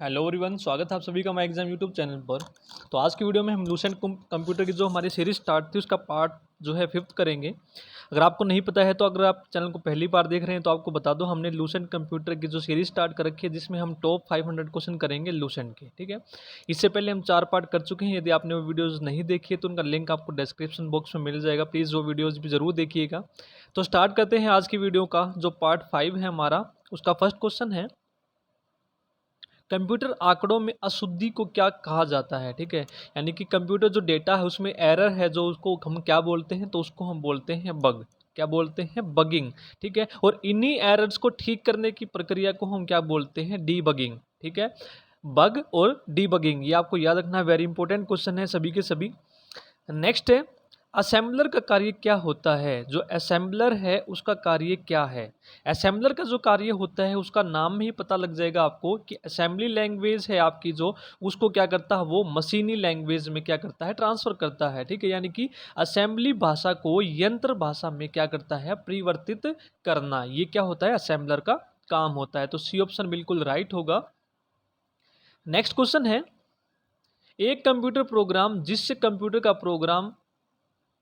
Hello everyone, स्वागत है आप सभी का माई एग्जाम यूट्यूब चैनल पर। तो आज की वीडियो में हम लूसेंट कंप्यूटर की जो हमारी सीरीज स्टार्ट थी उसका पार्ट जो है 5th करेंगे। अगर आपको नहीं पता है तो अगर आप चैनल को पहली बार देख रहे हैं तो आपको बता दो, हमने लूसेंट कंप्यूटर की जो सीरीज स्टार्ट कर रखी है जिसमें हम टॉप 500 क्वेश्चन करेंगे लूसेंट के। ठीक है, इससे पहले हम 4 पार्ट कर चुके हैं। यदि आपने वो वीडियोज़ नहीं देखी है तो उनका लिंक आपको डिस्क्रिप्शन बॉक्स में मिल जाएगा, प्लीज़ वो वीडियोज़ भी ज़रूर देखिएगा। तो स्टार्ट करते हैं आज की वीडियो का। जो पार्ट 5 है हमारा, उसका फर्स्ट क्वेश्चन है, कंप्यूटर आंकड़ों में अशुद्धि को क्या कहा जाता है। ठीक है, यानी कि कंप्यूटर जो डेटा है उसमें एरर है जो उसको हम क्या बोलते हैं, तो उसको हम बोलते हैं बग। क्या बोलते हैं? बगिंग। ठीक है, और इन्हीं एरर्स को ठीक करने की प्रक्रिया को हम क्या बोलते हैं? डीबगिंग। ठीक है, बग और डीबगिंग, ये आपको याद रखना है, वेरी इंपॉर्टेंट क्वेश्चन है सभी के सभी। नेक्स्ट है, असेंबलर का कार्य क्या होता है। जो असेंबलर है उसका कार्य क्या है। असेंबलर का जो कार्य होता है उसका नाम में ही पता लग जाएगा आपको कि असेंबली लैंग्वेज है आपकी जो, उसको क्या करता है वो मशीनी लैंग्वेज में क्या करता है, ट्रांसफर करता है। ठीक है, यानी कि असेंबली भाषा को यंत्र भाषा में क्या करता है, परिवर्तित करना, ये क्या होता है, असेंबलर का काम होता है। तो सी ऑप्शन बिल्कुल राइट होगा। नेक्स्ट क्वेश्चन है, एक कंप्यूटर प्रोग्राम जिससे कंप्यूटर का प्रोग्राम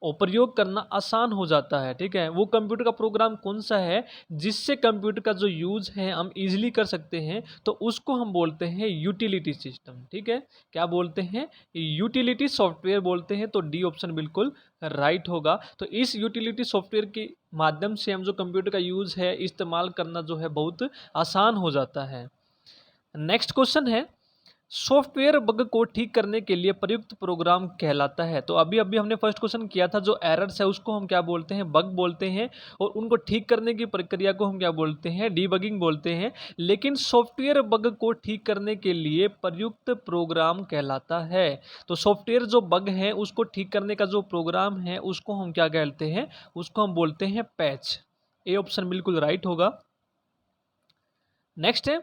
और प्रयोग करना आसान हो जाता है। ठीक है, वो कंप्यूटर का प्रोग्राम कौन सा है जिससे कंप्यूटर का जो यूज़ है हम इजीली कर सकते हैं, तो उसको हम बोलते हैं यूटिलिटी सिस्टम। ठीक है, क्या बोलते हैं? यूटिलिटी सॉफ्टवेयर बोलते हैं। तो डी ऑप्शन बिल्कुल राइट होगा। तो इस यूटिलिटी सॉफ्टवेयर के माध्यम से हम जो कंप्यूटर का यूज़ है इस्तेमाल करना जो है बहुत आसान हो जाता है। नेक्स्ट क्वेश्चन है, सॉफ्टवेयर बग को ठीक करने के लिए प्रयुक्त प्रोग्राम कहलाता है। तो अभी अभी हमने फर्स्ट क्वेश्चन किया था, जो एरर्स है उसको हम क्या बोलते हैं, बग बोलते हैं, और उनको ठीक करने की प्रक्रिया को हम क्या बोलते हैं, डीबगिंग बोलते हैं। लेकिन सॉफ्टवेयर बग को ठीक करने के लिए प्रयुक्त प्रोग्राम कहलाता है। तो सॉफ्टवेयर जो बग है उसको ठीक करने का जो प्रोग्राम है उसको हम क्या कहते हैं, उसको हम बोलते हैं पैच। ए ऑप्शन बिल्कुल राइट होगा। नेक्स्ट है,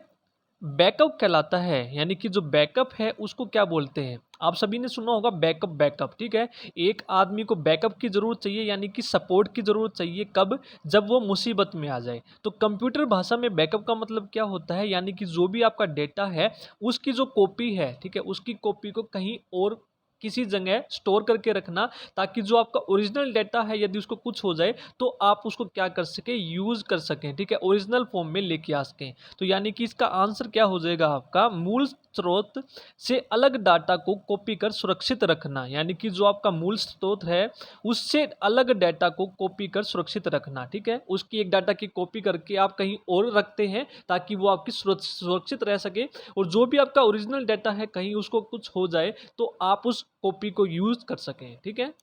बैकअप कहलाता है, यानी कि जो बैकअप है उसको क्या बोलते हैं। आप सभी ने सुना होगा बैकअप बैकअप। ठीक है, एक आदमी को बैकअप की ज़रूरत चाहिए, यानी कि सपोर्ट की ज़रूरत चाहिए। कब? जब वो मुसीबत में आ जाए। तो कंप्यूटर भाषा में बैकअप का मतलब क्या होता है, यानी कि जो भी आपका डेटा है उसकी जो कॉपी है, ठीक है, उसकी कॉपी को कहीं और किसी जगह स्टोर करके रखना, ताकि जो आपका ओरिजिनल डेटा है यदि उसको कुछ हो जाए तो आप उसको क्या कर सके, यूज़ कर सकें। ठीक है, ओरिजिनल फॉर्म में लेके आ सकें। तो यानी कि इसका आंसर क्या हो जाएगा आपका, मूल स्रोत से अलग डाटा को कॉपी कर सुरक्षित रखना। यानी कि जो आपका मूल स्रोत है उससे अलग डाटा को कॉपी कर सुरक्षित रखना। ठीक है, उसकी एक डाटा की कॉपी करके आप कहीं और रखते हैं ताकि वो आपकी सुरक्षित रह सके, और जो भी आपका ओरिजिनल डाटा है कहीं उसको कुछ हो जाए तो आप उस कॉपी को यूज़ कर सकें। ठीक है,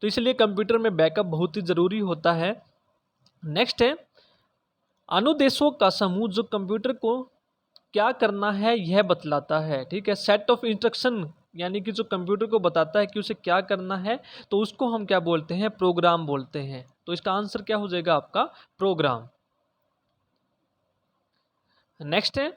तो इसलिए कंप्यूटर में बैकअप बहुत ही ज़रूरी होता है। नेक्स्ट है, अनुदेशों का समूह जो कंप्यूटर को क्या करना है यह बतलाता है। ठीक है, सेट ऑफ इंस्ट्रक्शन, यानी कि जो कंप्यूटर को बताता है कि उसे क्या करना है, तो उसको हम क्या बोलते हैं, प्रोग्राम बोलते हैं। तो इसका आंसर क्या हो जाएगा आपका, प्रोग्राम। नेक्स्ट है,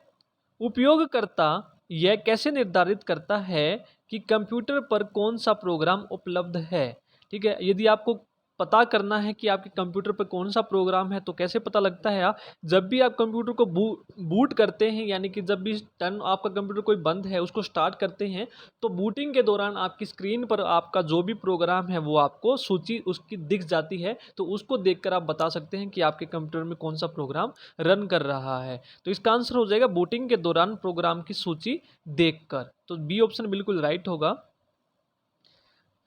उपयोगकर्ता यह कैसे निर्धारित करता है कि कंप्यूटर पर कौन सा प्रोग्राम उपलब्ध है। ठीक है, यदि आपको पता करना है कि आपके कंप्यूटर पर कौन सा प्रोग्राम है तो कैसे पता लगता है, जब भी आप कंप्यूटर को बूट करते हैं, यानी कि जब भी टर्न आपका कंप्यूटर कोई बंद है उसको स्टार्ट करते हैं, तो बूटिंग के दौरान आपकी स्क्रीन पर आपका जो भी प्रोग्राम है वो आपको सूची उसकी दिख जाती है। तो उसको देखकर आप बता सकते हैं कि आपके कंप्यूटर में कौन सा प्रोग्राम रन कर रहा है। तो इसका आंसर हो जाएगा बूटिंग के दौरान प्रोग्राम की सूची देखकर। तो बी ऑप्शन बिल्कुल राइट होगा।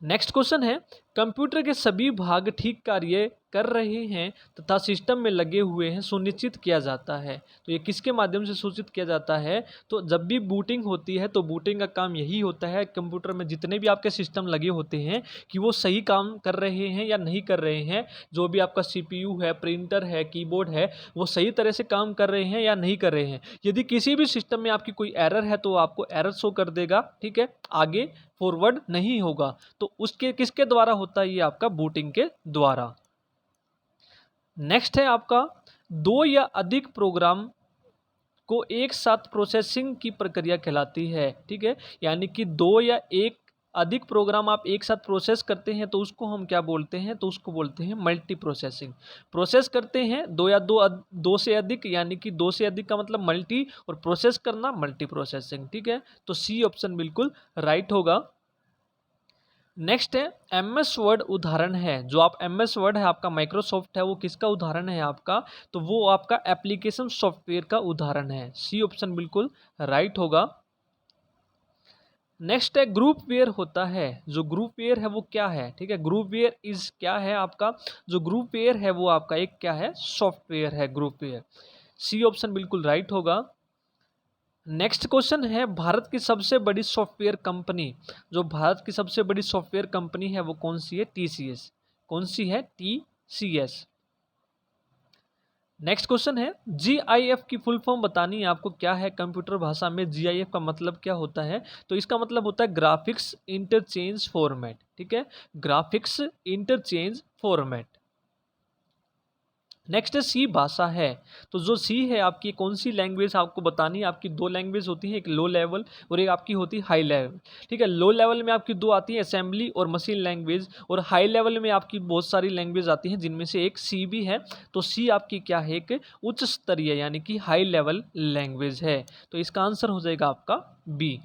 नेक्स्ट क्वेश्चन है, कंप्यूटर के सभी भाग ठीक कार्य कर रहे हैं तथा सिस्टम में लगे हुए हैं सुनिश्चित किया जाता है। तो ये किसके माध्यम से सूचित किया जाता है, तो जब भी बूटिंग होती है तो बूटिंग का काम यही होता है, कंप्यूटर में जितने भी आपके सिस्टम लगे होते हैं कि वो सही काम कर रहे हैं या नहीं कर रहे हैं। जो भी आपका सीपीयू है, प्रिंटर है, कीबोर्ड है, वो सही तरह से काम कर रहे हैं या नहीं कर रहे हैं। यदि किसी भी सिस्टम में आपकी कोई एरर है तो आपको एरर शो कर देगा। ठीक है, आगे फॉरवर्ड नहीं होगा। तो उसके किसके द्वारा होता है, ये आपका बूटिंग के द्वारा। नेक्स्ट है आपका, दो या अधिक प्रोग्राम को एक साथ प्रोसेसिंग की प्रक्रिया कहलाती है। ठीक है, यानी कि दो या एक अधिक प्रोग्राम आप एक साथ प्रोसेस करते हैं तो उसको हम क्या बोलते हैं, तो उसको बोलते हैं मल्टी प्रोसेसिंग। प्रोसेस करते हैं दो या दो से अधिक, यानी कि दो से अधिक का मतलब मल्टी, और प्रोसेस करना मल्टी प्रोसेसिंग। ठीक है, तो सी ऑप्शन बिल्कुल राइट होगा। नेक्स्ट है एमएस वर्ड उदाहरण है। जो आप एमएस वर्ड है आपका माइक्रोसॉफ्ट है, वो किसका उदाहरण है आपका, तो वो आपका एप्लीकेशन सॉफ्टवेयर का उदाहरण है। सी ऑप्शन बिल्कुल राइट होगा। नेक्स्ट है ग्रुपवेयर होता है। जो ग्रुपवेयर है वो क्या है, ठीक है, ग्रुपवेयर इज क्या है आपका, जो ग्रुपवेयर है वो आपका एक क्या है, सॉफ्टवेयर है ग्रुपवेयर। सी ऑप्शन बिल्कुल राइट होगा। नेक्स्ट क्वेश्चन है भारत की सबसे बड़ी सॉफ्टवेयर कंपनी। जो भारत की सबसे बड़ी सॉफ्टवेयर कंपनी है वो कौन सी है, टीसीएस। कौन सी है, टीसीएस। नेक्स्ट क्वेश्चन है जीआईएफ की फुल फॉर्म बतानी है आपको, क्या है कंप्यूटर भाषा में जीआईएफ का मतलब क्या होता है, तो इसका मतलब होता है ग्राफिक्स इंटरचेंज फॉर्मेट। ठीक है, ग्राफिक्स इंटरचेंज फॉर्मेट। नेक्स्ट है सी भाषा है। तो जो सी है आपकी कौन सी लैंग्वेज आपको बतानी है, आपकी दो लैंग्वेज होती है, एक लो लेवल और एक आपकी होती है हाई लेवल। ठीक है, लो लेवल में आपकी दो आती है, असेंबली और मशीन लैंग्वेज, और हाई लेवल में आपकी बहुत सारी लैंग्वेज आती हैं जिनमें से एक सी भी है। तो सी आपकी क्या है, एक उच्च स्तरीय यानी कि हाई लेवल लैंग्वेज है। तो इसका आंसर हो जाएगा आपका बी।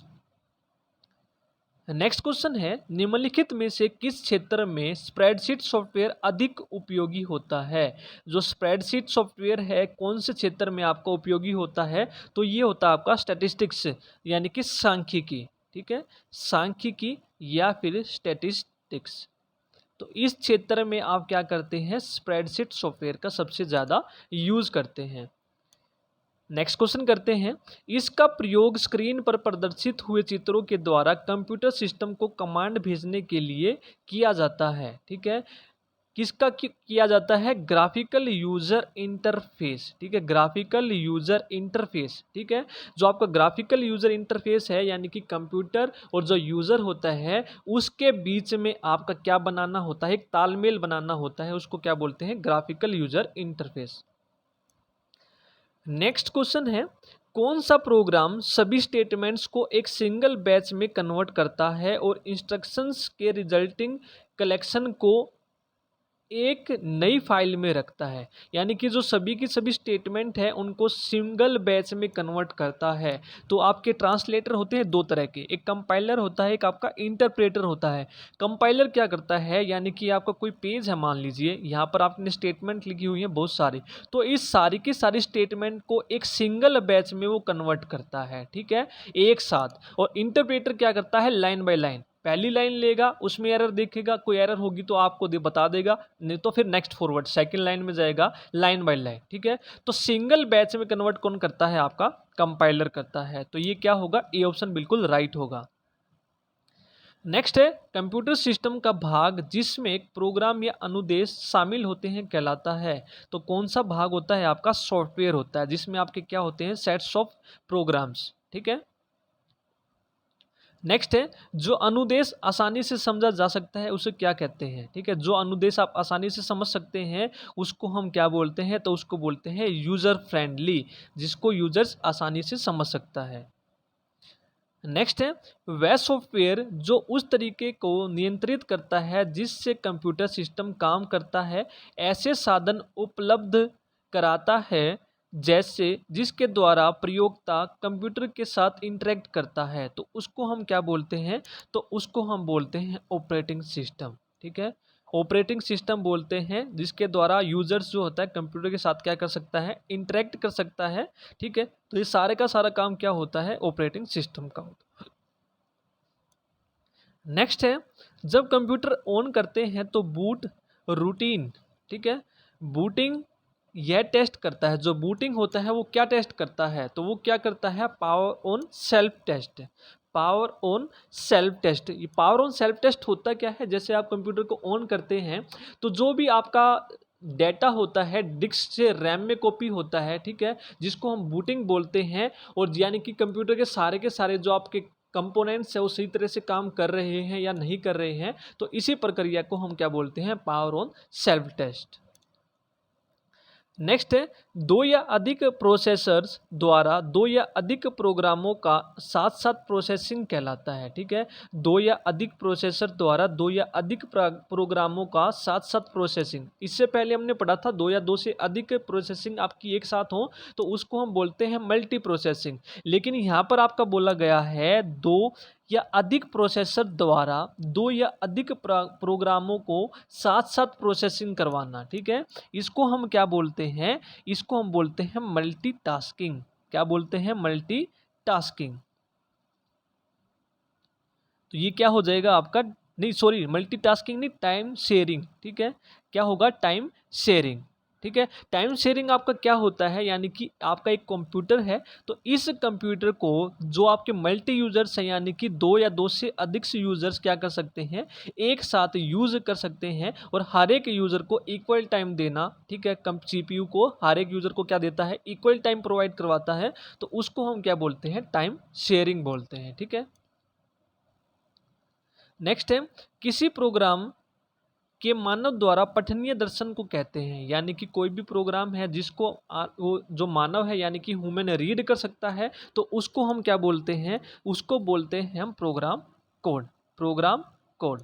नेक्स्ट क्वेश्चन है निम्नलिखित में से किस क्षेत्र में स्प्रेडशीट सॉफ्टवेयर अधिक उपयोगी होता है। जो स्प्रेडशीट सॉफ्टवेयर है कौन से क्षेत्र में आपका उपयोगी होता है, तो ये होता है आपका स्टैटिस्टिक्स यानी कि सांख्यिकी। ठीक है, सांख्यिकी या फिर स्टैटिस्टिक्स। तो इस क्षेत्र में आप क्या करते हैं, स्प्रेडशीट सॉफ्टवेयर का सबसे ज़्यादा यूज करते हैं। नेक्स्ट क्वेश्चन करते हैं, इसका प्रयोग स्क्रीन पर प्रदर्शित हुए चित्रों के द्वारा कंप्यूटर सिस्टम को कमांड भेजने के लिए किया जाता है। ठीक है, किसका किया जाता है, ग्राफिकल यूजर इंटरफेस। ठीक है, ग्राफिकल यूजर इंटरफेस। ठीक है, जो आपका ग्राफिकल यूजर इंटरफेस है यानी कि कंप्यूटर और जो यूजर होता है उसके बीच में आपका क्या बनाना होता है, एक तालमेल बनाना होता है, उसको क्या बोलते हैं, graphical user interface. Next question है कौन सा प्रोग्राम सभी स्टेटमेंट्स को एक सिंगल बैच में कन्वर्ट करता है और इंस्ट्रक्शंस के रिजल्टिंग कलेक्शन को एक नई फाइल में रखता है। यानी कि जो सभी की सभी स्टेटमेंट है उनको सिंगल बैच में कन्वर्ट करता है। तो आपके ट्रांसलेटर होते हैं दो तरह के, एक कंपाइलर होता है, एक आपका इंटरप्रेटर होता है। कंपाइलर क्या करता है, यानी कि आपका कोई पेज है, मान लीजिए यहाँ पर आपने स्टेटमेंट लिखी हुई है बहुत सारी, तो इस सारी की सारी स्टेटमेंट को एक सिंगल बैच में वो कन्वर्ट करता है। ठीक है, एक साथ। और इंटरप्रेटर क्या करता है, लाइन बाय लाइन, पहली लाइन लेगा उसमें एरर देखेगा, कोई एरर होगी तो आपको बता देगा, नहीं तो फिर नेक्स्ट फॉरवर्ड सेकंड लाइन में जाएगा, लाइन बाय लाइन। ठीक है, तो सिंगल बैच में कन्वर्ट कौन करता है, आपका कंपाइलर करता है। तो ये क्या होगा, ए ऑप्शन बिल्कुल राइट होगा। नेक्स्ट है कंप्यूटर सिस्टम का भाग जिसमें एक प्रोग्राम या अनुदेश शामिल होते हैं कहलाता है। तो कौन सा भाग होता है आपका, सॉफ्टवेयर होता है जिसमें आपके क्या होते हैं, सेट्स ऑफ प्रोग्राम्स। ठीक है, नेक्स्ट है जो अनुदेश आसानी से समझा जा सकता है उसे क्या कहते हैं। ठीक है, जो अनुदेश आप आसानी से समझ सकते हैं उसको हम क्या बोलते हैं, तो उसको बोलते हैं यूजर फ्रेंडली, जिसको यूजर्स आसानी से समझ सकता है। नेक्स्ट है वह सॉफ्टवेयर जो उस तरीके को नियंत्रित करता है जिससे कंप्यूटर सिस्टम काम करता है, ऐसे साधन उपलब्ध कराता है जैसे जिसके द्वारा प्रयोक्ता कंप्यूटर के साथ इंटरेक्ट करता है, तो उसको हम क्या बोलते हैं, तो उसको हम बोलते हैं ऑपरेटिंग सिस्टम। ठीक है, ऑपरेटिंग सिस्टम बोलते हैं जिसके द्वारा यूजर्स जो होता है कंप्यूटर के साथ क्या कर सकता है, इंटरेक्ट कर सकता है। ठीक है, तो ये सारे का सारा काम क्या होता है, ऑपरेटिंग सिस्टम का होता है। नेक्स्ट है जब कंप्यूटर ऑन करते हैं तो बूट रूटीन, ठीक है, बूटिंग यह टेस्ट करता है, जो बूटिंग होता है वो क्या टेस्ट करता है, तो वो क्या करता है, power on self test. Power on self test, ये पावर ऑन सेल्फ टेस्ट होता क्या है, जैसे आप कंप्यूटर को ऑन करते हैं तो जो भी आपका डेटा होता है डिस्क से रैम में कॉपी होता है, ठीक है, जिसको हम बूटिंग बोलते हैं, और यानी कि कंप्यूटर के सारे जो आपके कंपोनेंट्स है वो सही तरह से काम कर रहे हैं या नहीं कर रहे हैं, तो इसी प्रक्रिया को हम क्या बोलते हैं, power on self test. Next है दो या अधिक प्रोसेसर्स द्वारा दो या अधिक प्रोग्रामों का साथ साथ प्रोसेसिंग कहलाता है। ठीक है, दो या अधिक प्रोसेसर द्वारा दो या अधिक प्रोग्रामों का साथ साथ प्रोसेसिंग। इससे पहले हमने पढ़ा था दो या दो से अधिक प्रोसेसिंग आपकी एक साथ हो तो उसको हम बोलते हैं मल्टी प्रोसेसिंग। लेकिन यहाँ पर आपका बोला गया है दो या अधिक प्रोसेसर द्वारा दो या अधिक प्रोग्रामों को साथ साथ प्रोसेसिंग करवाना। ठीक है, इसको हम क्या बोलते हैं? इसको हम बोलते हैं मल्टीटास्किंग। क्या बोलते हैं? मल्टीटास्किंग। तो ये क्या हो जाएगा आपका, नहीं सॉरी मल्टीटास्किंग नहीं, टाइम शेयरिंग। ठीक है, क्या होगा? Time sharing. ठीक है, टाइम शेयरिंग आपका क्या होता है, यानी कि आपका एक कंप्यूटर है तो इस कंप्यूटर को जो आपके मल्टी यूजर्स हैं यानी कि दो या दो से अधिक से यूजर्स क्या कर सकते हैं, एक साथ यूज कर सकते हैं और हर एक यूजर को इक्वल टाइम देना। ठीक है, सीपीयू को हर एक यूजर को क्या देता है? इक्वल टाइम प्रोवाइड करवाता है, तो उसको हम क्या बोलते हैं? टाइम शेयरिंग बोलते हैं। ठीक है, नेक्स्ट है किसी प्रोग्राम के मानव द्वारा पठनीय दर्शन को कहते हैं। यानी कि कोई भी प्रोग्राम है जिसको वो जो मानव है यानी कि ह्यूमन रीड कर सकता है तो उसको हम क्या बोलते हैं? उसको बोलते हैं हम program code. Program code.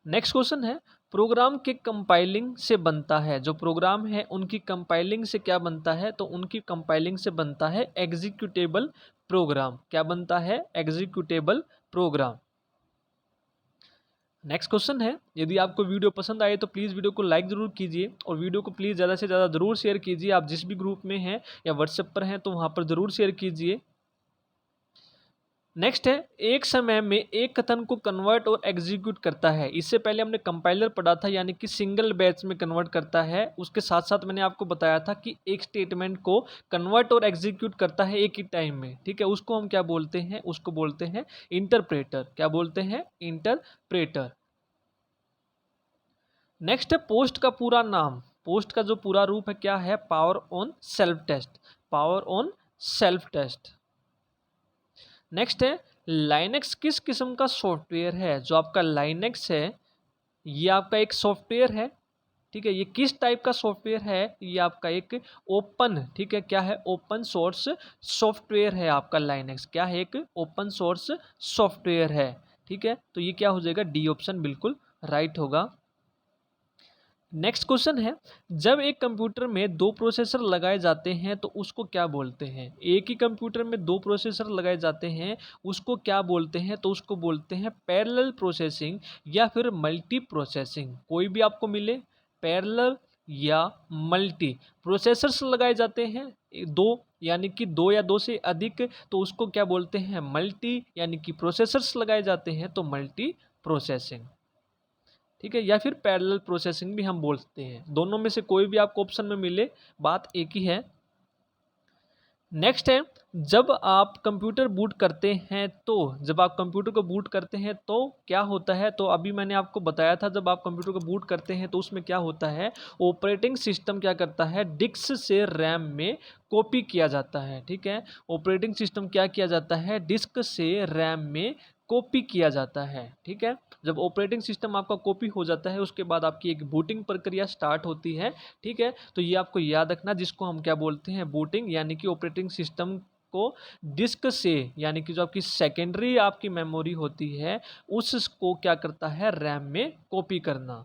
Next question है प्रोग्राम के कंपाइलिंग से बनता है। जो प्रोग्राम है उनकी कंपाइलिंग से क्या बनता है? तो उनकी कंपाइलिंग से बनता है एग्जीक्यूटेबल प्रोग्राम। क्या बनता है? Executable programme. नेक्स्ट क्वेश्चन है यदि आपको वीडियो पसंद आए तो प्लीज़ वीडियो को लाइक ज़रूर कीजिए और वीडियो को प्लीज़ ज़्यादा से ज़्यादा ज़रूर शेयर कीजिए। आप जिस भी ग्रुप में हैं या व्हाट्सएप पर हैं तो वहाँ पर ज़रूर शेयर कीजिए। नेक्स्ट है एक समय में एक कथन को कन्वर्ट और एग्जीक्यूट करता है। इससे पहले हमने कंपाइलर पढ़ा था यानी कि सिंगल बैच में कन्वर्ट करता है। उसके साथ साथ मैंने आपको बताया था कि एक स्टेटमेंट को कन्वर्ट और एग्जीक्यूट करता है एक ही टाइम में। ठीक है, उसको हम क्या बोलते हैं? उसको बोलते हैं इंटरप्रेटर। क्या बोलते हैं? इंटरप्रेटर। नेक्स्ट है पोस्ट का पूरा नाम। पोस्ट का जो पूरा रूप है क्या है? Power on self test. Power on self test. Next है लाइनेक्स किस किस्म का सॉफ्टवेयर है? जो आपका लाइनेक्स है ये आपका एक सॉफ्टवेयर है। ठीक है, ये किस टाइप का सॉफ्टवेयर है? ये आपका एक ओपन, ठीक है, क्या है? ओपन सोर्स सॉफ्टवेयर है आपका लाइनेक्स। क्या है? एक ओपन सोर्स सॉफ्टवेयर है। ठीक है, तो ये क्या हो जाएगा? डी ऑप्शन बिल्कुल राइट होगा। नेक्स्ट क्वेश्चन है जब एक कंप्यूटर में दो प्रोसेसर लगाए जाते हैं तो उसको क्या बोलते हैं? एक ही कंप्यूटर में दो प्रोसेसर लगाए जाते हैं उसको क्या बोलते हैं? तो उसको बोलते हैं पैरेलल प्रोसेसिंग या फिर मल्टी प्रोसेसिंग। कोई भी आपको मिले, पैरेलल या मल्टी प्रोसेसर्स लगाए जाते हैं दो, यानी कि दो या दो से अधिक, तो उसको क्या बोलते हैं? मल्टी, यानी कि प्रोसेसर्स लगाए जाते हैं तो मल्टी प्रोसेसिंग। ठीक है, या फिर पैरेलल प्रोसेसिंग भी हम बोलते हैं। दोनों में से कोई भी आपको ऑप्शन में मिले, बात एक ही है। नेक्स्ट है जब आप कंप्यूटर बूट करते हैं तो जब आप कंप्यूटर को बूट करते हैं तो क्या होता है? तो अभी मैंने आपको बताया था जब आप कंप्यूटर को बूट करते हैं तो उसमें क्या होता है? ऑपरेटिंग सिस्टम क्या करता है? डिस्क से रैम में कॉपी किया जाता है। ठीक है, ऑपरेटिंग सिस्टम क्या किया जाता है? डिस्क से रैम में कॉपी किया जाता है। ठीक है, जब ऑपरेटिंग सिस्टम आपका कॉपी हो जाता है उसके बाद आपकी एक बूटिंग प्रक्रिया स्टार्ट होती है। ठीक है, तो ये आपको याद रखना जिसको हम क्या बोलते हैं? बूटिंग, यानी कि ऑपरेटिंग सिस्टम को डिस्क से, यानी कि जो आपकी सेकेंडरी आपकी मेमोरी होती है उसको क्या करता है? रैम में कॉपी करना।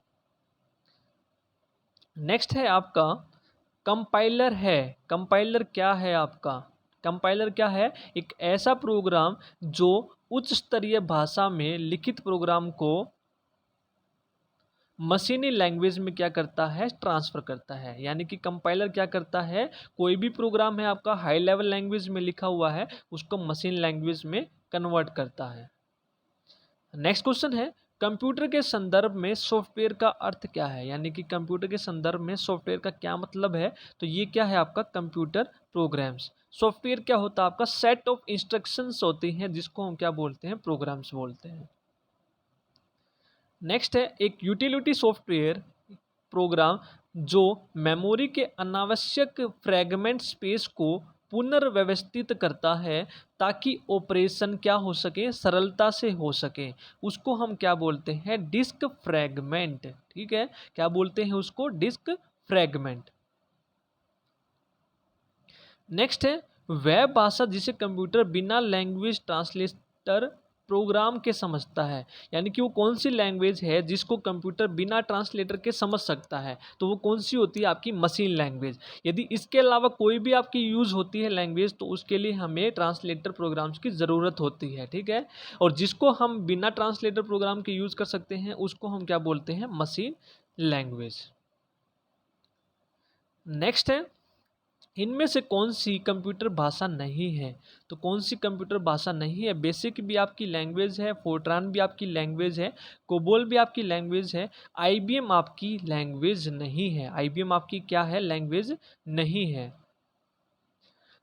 नेक्स्ट है आपका कंपाइलर है। कंपाइलर क्या है आपका? कंपाइलर क्या है? एक ऐसा प्रोग्राम जो उच्च स्तरीय भाषा में लिखित प्रोग्राम को मशीनी लैंग्वेज में क्या करता है? ट्रांसफ़र करता है। यानी कि कंपाइलर क्या करता है? कोई भी प्रोग्राम है आपका हाई लेवल लैंग्वेज में लिखा हुआ है उसको मशीन लैंग्वेज में कन्वर्ट करता है। नेक्स्ट क्वेश्चन है कंप्यूटर के संदर्भ में सॉफ्टवेयर का अर्थ क्या है? यानी कि कंप्यूटर के संदर्भ में सॉफ्टवेयर का क्या मतलब है? तो ये क्या है आपका? Computer programs. सॉफ्टवेयर क्या होता है आपका? सेट ऑफ इंस्ट्रक्शंस होती हैं जिसको हम क्या बोलते हैं? प्रोग्राम्स बोलते हैं। नेक्स्ट है एक यूटिलिटी सॉफ्टवेयर प्रोग्राम जो मेमोरी के अनावश्यक फ्रैगमेंट स्पेस को पुनर्व्यवस्थित करता है ताकि ऑपरेशन क्या हो सके? सरलता से हो सके। उसको हम क्या बोलते हैं? Disk fragment. ठीक है, क्या बोलते हैं उसको? Disc fragment. नेक्स्ट है वह भाषा जिसे कंप्यूटर बिना लैंग्वेज ट्रांसलेटर प्रोग्राम के समझता है, यानी कि वो कौन सी लैंग्वेज है जिसको कंप्यूटर बिना ट्रांसलेटर के समझ सकता है, तो वो कौन सी होती है आपकी मशीन लैंग्वेज। यदि इसके अलावा कोई भी आपकी यूज़ होती है लैंग्वेज तो उसके लिए हमें ट्रांसलेटर प्रोग्राम्स की ज़रूरत होती है, ठीक है। और जिसको हम बिना ट्रांसलेटर प्रोग्राम के यूज़ कर सकते हैं उसको हम क्या बोलते हैं, मशीन लैंग्वेज। नेक्स्ट है इनमें से कौन सी कंप्यूटर भाषा नहीं है, तो कौन सी कंप्यूटर भाषा नहीं है, बेसिक भी आपकी लैंग्वेज है, फोर्ट्रान भी आपकी लैंग्वेज है, कोबोल भी आपकी लैंग्वेज है, आईबीएम आपकी लैंग्वेज नहीं है। आईबीएम आपकी क्या है, लैंग्वेज नहीं है।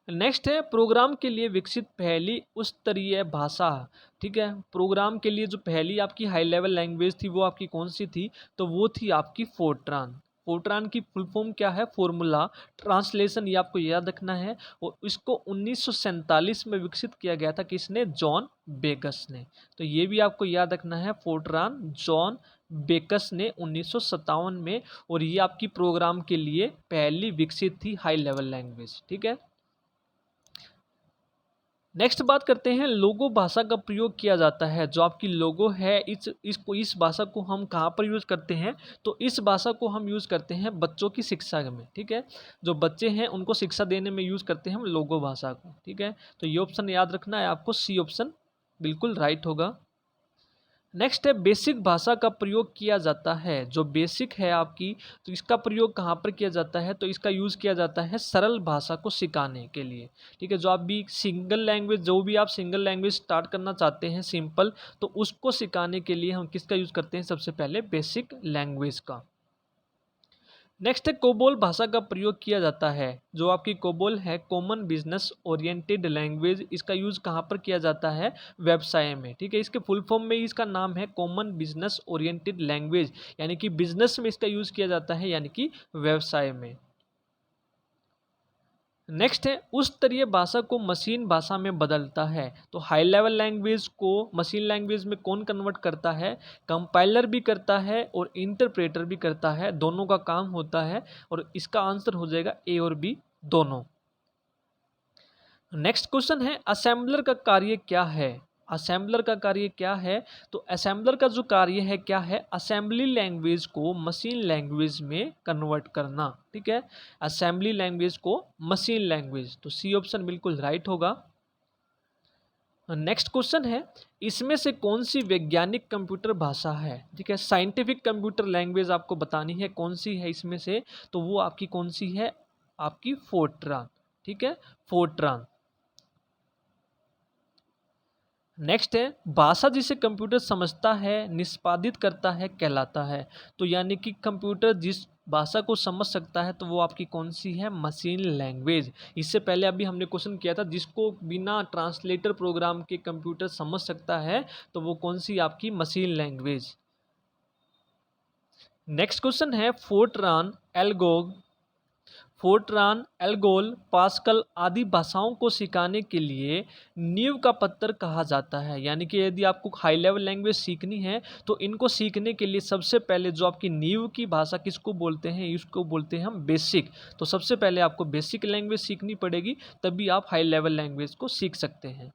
नेक्स्ट है प्रोग्राम के लिए विकसित पहली उच्च स्तरीय भाषा, ठीक है। प्रोग्राम के लिए जो पहली आपकी हाई लेवल लैंग्वेज थी वो आपकी कौन सी थी, तो वो थी आपकी फोर्ट्रान। फोर्ट्रान की फुल फॉर्म क्या है, फॉर्मूला ट्रांसलेशन, ये आपको याद रखना है। और इसको 1947 में विकसित किया गया था, किसने, जॉन बेकस ने। तो ये भी आपको याद रखना है, फोर्ट्रान जॉन बेकस ने 1957 में, और ये आपकी प्रोग्राम के लिए पहली विकसित थी हाई लेवल लैंग्वेज, ठीक है। नेक्स्ट बात करते हैं लोगो भाषा का प्रयोग किया जाता है। जो आपकी लोगो है इस भाषा को हम कहाँ पर यूज़ करते हैं, तो इस भाषा को हम यूज़ करते हैं बच्चों की शिक्षा में, ठीक है। जो बच्चे हैं उनको शिक्षा देने में यूज़ करते हैं हम लोगो भाषा को, ठीक है। तो ये ऑप्शन याद रखना है आपको, सी ऑप्शन बिल्कुल राइट होगा। नेक्स्ट है बेसिक भाषा का प्रयोग किया जाता है। जो बेसिक है आपकी, तो इसका प्रयोग कहाँ पर किया जाता है, तो इसका यूज़ किया जाता है सरल भाषा को सिखाने के लिए, ठीक है। जो आप भी सिंगल लैंग्वेज, जो भी आप सिंगल लैंग्वेज स्टार्ट करना चाहते हैं सिंपल, तो उसको सिखाने के लिए हम किसका यूज़ करते हैं, सबसे पहले बेसिक लैंग्वेज का। नेक्स्ट है कोबोल भाषा का प्रयोग किया जाता है। जो आपकी कोबोल है कॉमन बिजनेस ओरिएंटेड लैंग्वेज, इसका यूज़ कहाँ पर किया जाता है, व्यवसाय में, ठीक है। इसके फुल फॉर्म में ही इसका नाम है कॉमन बिजनेस ओरिएंटेड लैंग्वेज, यानी कि बिजनेस में इसका यूज़ किया जाता है, यानी कि व्यवसाय में। नेक्स्ट है उस स्तरीय भाषा को मशीन भाषा में बदलता है। तो हाई लेवल लैंग्वेज को मशीन लैंग्वेज में कौन कन्वर्ट करता है, कंपाइलर भी करता है और इंटरप्रेटर भी करता है, दोनों का काम होता है। और इसका आंसर हो जाएगा ए और बी दोनों। नेक्स्ट क्वेश्चन है असेंबलर का कार्य क्या है। असेंबलर का कार्य क्या है, तो असेंबलर का जो कार्य है क्या है, असेंबली लैंग्वेज को मशीन लैंग्वेज में कन्वर्ट करना, ठीक है। असेंबली लैंग्वेज को मशीन लैंग्वेज, तो सी ऑप्शन बिल्कुल राइट होगा। नेक्स्ट क्वेश्चन है इसमें से कौन सी वैज्ञानिक कंप्यूटर भाषा है, ठीक है। साइंटिफिक कंप्यूटर लैंग्वेज आपको बतानी है कौन सी है इसमें से, तो वो आपकी कौन सी है, आपकी फोर्ट्रान, ठीक है, फोर्ट्रान। नेक्स्ट है भाषा जिसे कंप्यूटर समझता है निष्पादित करता है कहलाता है। तो यानी कि कंप्यूटर जिस भाषा को समझ सकता है तो वो आपकी कौन सी है, मशीन लैंग्वेज। इससे पहले अभी हमने क्वेश्चन किया था जिसको बिना ट्रांसलेटर प्रोग्राम के कंप्यूटर समझ सकता है तो वो कौन सी आपकी मशीन लैंग्वेज। नेक्स्ट क्वेश्चन है फोर्ट्रान, एल्गोल, पास्कल आदि भाषाओं को सिखाने के लिए नींव का पत्थर कहा जाता है। यानी कि यदि आपको हाई लेवल लैंग्वेज सीखनी है तो इनको सीखने के लिए सबसे पहले जो आपकी नींव की भाषा किसको बोलते हैं, इसको बोलते हैं हम बेसिक। तो सबसे पहले आपको बेसिक लैंग्वेज सीखनी पड़ेगी, तभी आप हाई लेवल लैंग्वेज को सीख सकते हैं।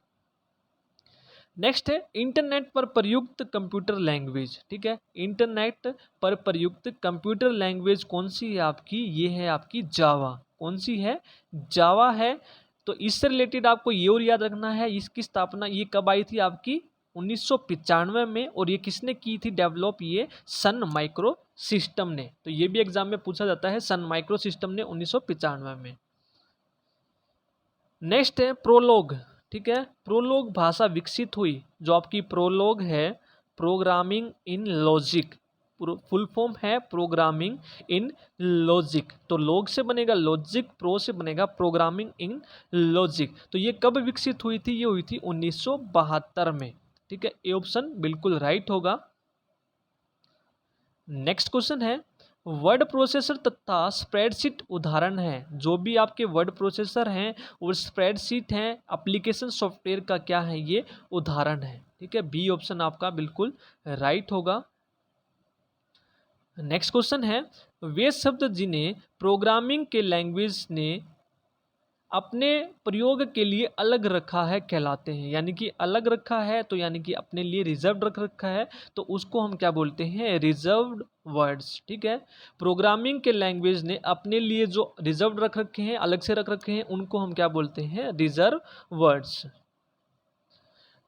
नेक्स्ट है इंटरनेट पर प्रयुक्त कंप्यूटर लैंग्वेज, ठीक है। इंटरनेट पर प्रयुक्त कंप्यूटर लैंग्वेज कौन सी है आपकी, ये है आपकी जावा। कौन सी है, जावा है। तो इससे रिलेटेड आपको ये और याद रखना है इसकी स्थापना ये कब आई थी आपकी 1995 में, और ये किसने की थी डेवलप, ये सन माइक्रो सिस्टम ने। तो ये भी एग्जाम में पूछा जाता है, सन माइक्रो सिस्टम ने 1995 में। नेक्स्ट है प्रोलोग, ठीक है। प्रोलोग भाषा विकसित हुई, जो आपकी प्रोलोग है programming in logic, full form है प्रोग्रामिंग इन लॉजिक। तो लॉग से बनेगा लॉजिक, प्रो से बनेगा प्रोग्रामिंग इन लॉजिक। तो ये कब विकसित हुई थी, ये हुई थी 1972 में, ठीक है। ए ऑप्शन बिल्कुल राइट होगा। नेक्स्ट क्वेश्चन है वर्ड प्रोसेसर तथा स्प्रेडशीट उदाहरण है। जो भी आपके वर्ड प्रोसेसर हैं और स्प्रेडशीट हैं एप्लीकेशन सॉफ्टवेयर का क्या है, ये उदाहरण है, ठीक है। बी ऑप्शन आपका बिल्कुल राइट होगा। नेक्स्ट क्वेश्चन है वे शब्द जिन्हें प्रोग्रामिंग के लैंग्वेज ने अपने प्रयोग के लिए अलग रखा है कहलाते हैं। यानी कि अलग रखा है तो यानी कि अपने लिए रिजर्व्ड रख रखा है, तो उसको हम क्या बोलते हैं, रिजर्व्ड वर्ड्स। ठीक है, प्रोग्रामिंग के लैंग्वेज ने अपने लिए जो रिजर्व्ड रख रखे हैं, अलग से रख रखे हैं, उनको हम क्या बोलते हैं, रिजर्व वर्ड्स।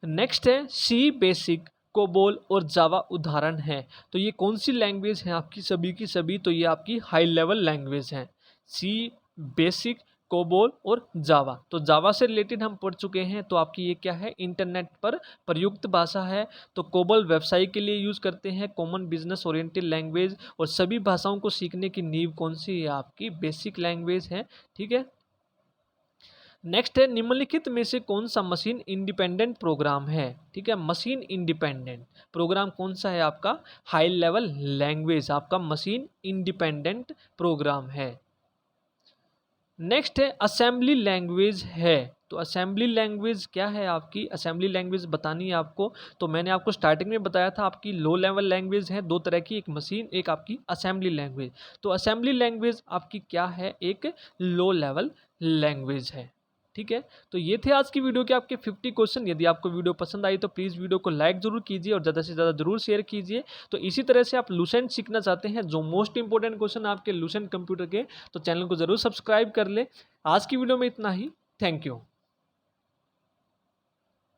नेक्स्ट है सी, बेसिक, कोबोल और जावा उदाहरण है। तो ये कौन सी लैंग्वेज है आपकी सभी की सभी, तो ये आपकी हाई लेवल लैंग्वेज है। सी, बेसिक, कोबोल और जावा। तो जावा से रिलेटेड हम पढ़ चुके हैं, तो आपकी ये क्या है, इंटरनेट पर प्रयुक्त भाषा है। तो कोबोल व्यवसाय के लिए यूज करते हैं, कॉमन बिजनेस ओरिएंटेड लैंग्वेज। और सभी भाषाओं को सीखने की नींव कौन सी है, आपकी बेसिक लैंग्वेज है। ठीक है, नेक्स्ट है निम्नलिखित में से कौन सा मशीन इंडिपेंडेंट प्रोग्राम है। ठीक है, मशीन इंडिपेंडेंट प्रोग्राम कौन सा है आपका, हाई लेवल लैंग्वेज आपका मशीन इंडिपेंडेंट प्रोग्राम है। नेक्स्ट है असेंबली लैंग्वेज है। तो असेंबली लैंग्वेज क्या है आपकी, असेंबली लैंग्वेज बतानी है आपको। तो मैंने आपको स्टार्टिंग में बताया था आपकी लो लेवल लैंग्वेज है, दो तरह की, एक मशीन, एक आपकी असेंबली लैंग्वेज। तो असेंबली लैंग्वेज आपकी क्या है, एक लो लेवल लैंग्वेज है। ठीक है, तो ये थे आज की वीडियो के आपके 50 क्वेश्चन। यदि आपको वीडियो पसंद आई तो प्लीज़ वीडियो को लाइक जरूर कीजिए और ज़्यादा से ज़्यादा जरूर शेयर कीजिए। तो इसी तरह से आप लूसेंट सीखना चाहते हैं, जो मोस्ट इंपॉर्टेंट क्वेश्चन आपके लूसेंट कंप्यूटर के, तो चैनल को जरूर सब्सक्राइब कर ले। आज की वीडियो में इतना ही, थैंक यू।